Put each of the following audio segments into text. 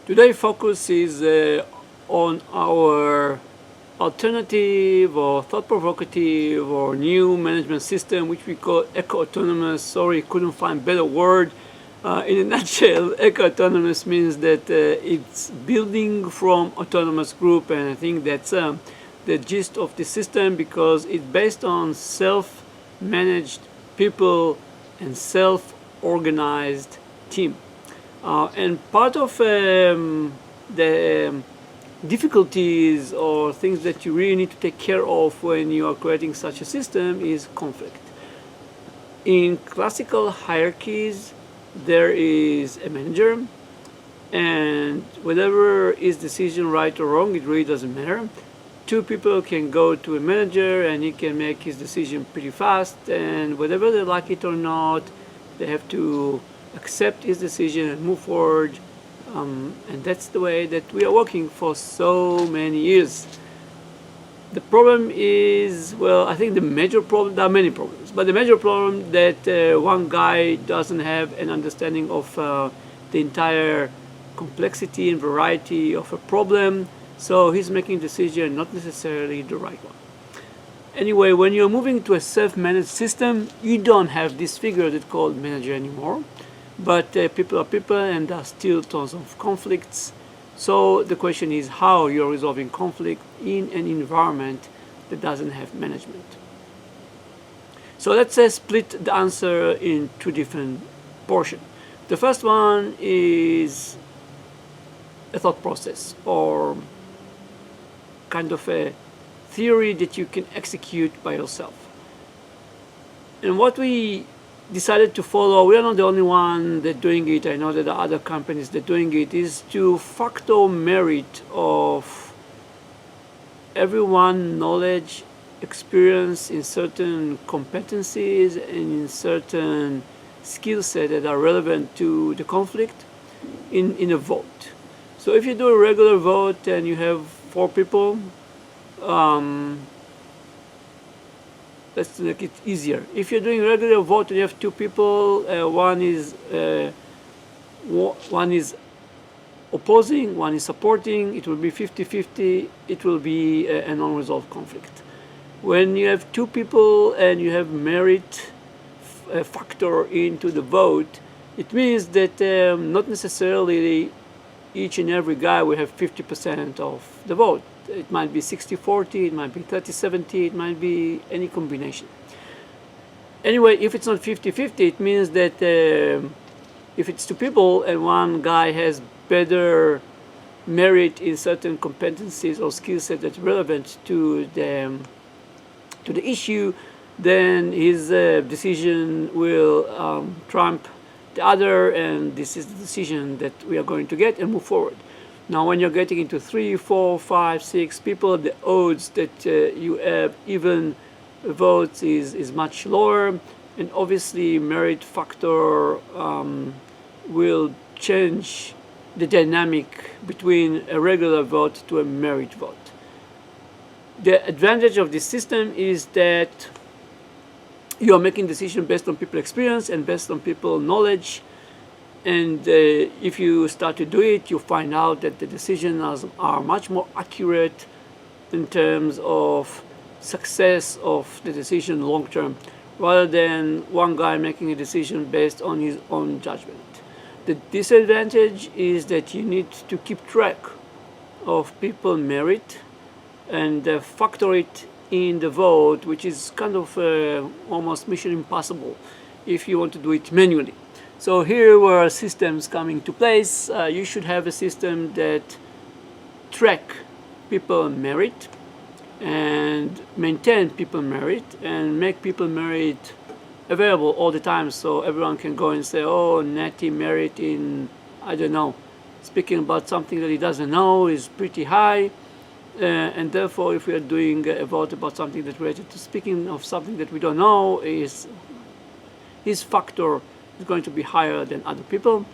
Today's focus is on our alternative or thought-provocative or new management system, which we call eco-autonomous. Sorry, couldn't find a better word. In a nutshell, eco-autonomous means that it's building from autonomous group, and I think that's the gist of the system, because it's based on self-managed people and self-organized team. And part of the difficulties or things that you really need to take care of when you are creating such a system is conflict. In classical hierarchies, there is a manager, and whatever is decision right or wrong, it really doesn't matter. Two people can go to a manager and he can make his decision pretty fast, and whether they like it or not, they have to accept his decision and move forward. And that's the way that we are working for so many years. The problem is, well, I think the major problem, there are many problems, but the major problem that one guy doesn't have an understanding of the entire complexity and variety of a problem, so he's making a decision not necessarily the right one. Anyway, when you're moving to a self-managed system, you don't have this figure that's called manager anymore. But people are people, and there are still tons of conflicts. So the question is how you're resolving conflict in an environment that doesn't have management. So let's split the answer in two different portions. The first one is a thought process, or kind of a theory that you can execute by yourself. And what we decided to follow, we are not the only one that doing it, I know that there are other companies that doing it, is to factor merit of everyone knowledge, experience in certain competencies and in certain skill set that are relevant to the conflict in a vote. So if you do a regular vote and you have 4 people, let's make it easier. If you're doing regular vote and you have 2 people, one is opposing, one is supporting, it will be 50-50, it will be a non-resolved conflict. When you have 2 people and you have merit factor into the vote, it means that not necessarily each and every guy will have 50% of the vote. It might be 60-40, it might be 30-70, it might be any combination. Anyway, if it's not 50-50, it means that if it's 2 people and one guy has better merit in certain competencies or skill set that's relevant to the issue, then his decision will trump the other, and this is the decision that we are going to get and move forward. Now, when you're getting into 3, 4, 5, 6 people, the odds that you have even votes is much lower, and obviously merit factor will change the dynamic between a regular vote to a merit vote. The advantage of this system is that you are making decisions based on people experience and based on people knowledge. And if you start to do it, you find out that the decisions are much more accurate in terms of success of the decision long term, rather than one guy making a decision based on his own judgment. The disadvantage is that you need to keep track of people merit and factor it in the vote, which is kind of almost mission impossible if you want to do it manually. So here where systems come into place, you should have a system that track people merit and maintain people merit and make people merit available all the time, so everyone can go and say, oh, Natty merit in, I don't know, speaking about something that he doesn't know is pretty high, and therefore if we are doing a vote about something that's related to speaking of something that we don't know, is his factor is going to be higher than other people.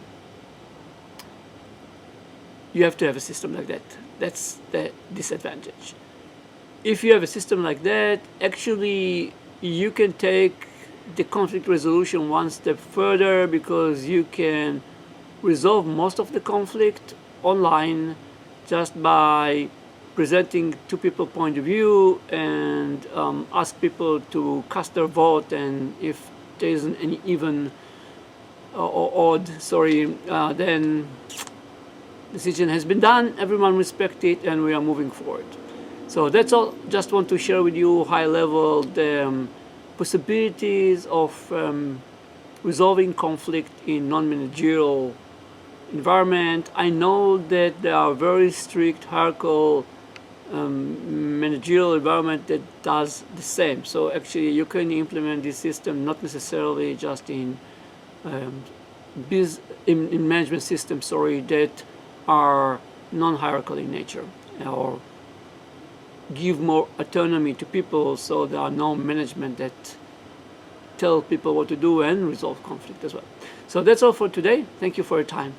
You have to have a system like that. That's the disadvantage. If you have a system like that, actually you can take the conflict resolution one step further, because you can resolve most of the conflict online just by presenting two people point of view and ask people to cast their vote, and if there isn't any even or odd, then decision has been done, everyone respect it, and we are moving forward. So that's all. Just want to share with you high level the possibilities of resolving conflict in non-managerial environment. I know that there are very strict hierarchical managerial environment that does the same. So actually you can implement this system not necessarily just in in management systems, that are non-hierarchical in nature, or give more autonomy to people, so there are no management that tell people what to do and resolve conflict as well. So that's all for today. Thank you for your time.